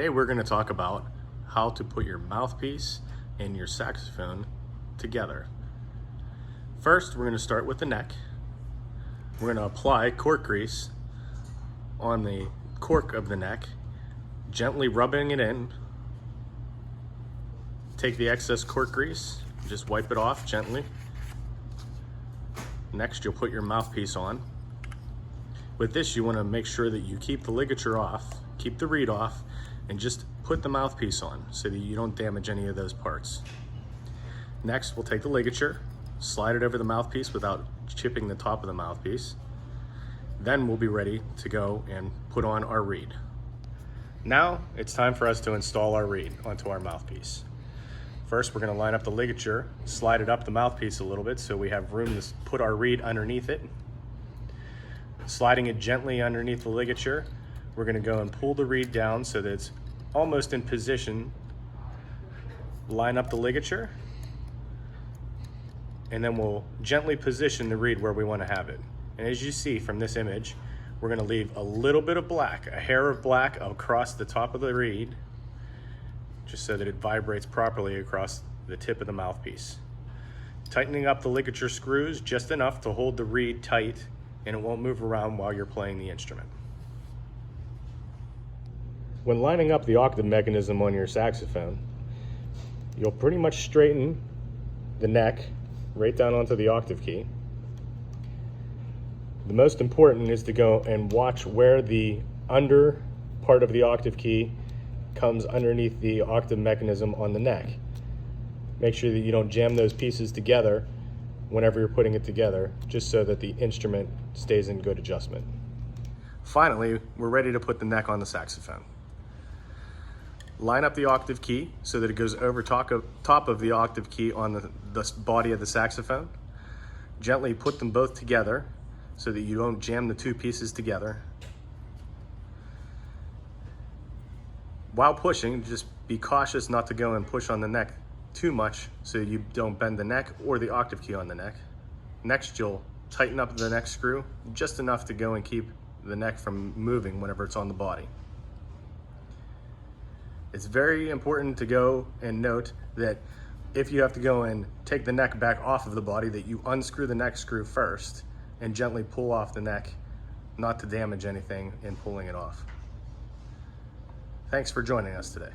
Today we're going to talk about how to put your mouthpiece and your saxophone together. First, we're going to start with the neck. We're going to apply cork grease on the cork of the neck, gently rubbing it in. Take the excess cork grease, just wipe it off gently. Next, you'll put your mouthpiece on. With this, you want to make sure that you keep the ligature off, keep the reed off, and just put the mouthpiece on so that you don't damage any of those parts. Next, we'll take the ligature, slide it over the mouthpiece without chipping the top of the mouthpiece. Then we'll be ready to go and put on our reed. Now, it's time for us to install our reed onto our mouthpiece. First, we're going to line up the ligature, slide it up the mouthpiece a little bit so we have room to put our reed underneath it. Sliding it gently underneath the ligature, we're going to go and pull the reed down so that it's almost in position. Line up the ligature, and then we'll gently position the reed where we want to have it. And as you see from this image, we're going to leave a little bit of black, a hair of black across the top of the reed, just so that it vibrates properly across the tip of the mouthpiece. Tightening up the ligature screws just enough to hold the reed tight and it won't move around while you're playing the instrument. When lining up the octave mechanism on your saxophone, you'll pretty much straighten the neck right down onto the octave key. The most important is to go and watch where the under part of the octave key comes underneath the octave mechanism on the neck. Make sure that you don't jam those pieces together whenever you're putting it together, just so that the instrument stays in good adjustment. Finally, we're ready to put the neck on the saxophone. Line up the octave key so that it goes over top of the octave key on the body of the saxophone. Gently put them both together so that you don't jam the two pieces together. While pushing, just be cautious not to go and push on the neck too much so you don't bend the neck or the octave key on the neck. Next, you'll tighten up the neck screw just enough to go and keep the neck from moving whenever it's on the body. It's very important to go and note that if you have to go and take the neck back off of the body, that you unscrew the neck screw first and gently pull off the neck, not to damage anything in pulling it off. Thanks for joining us today.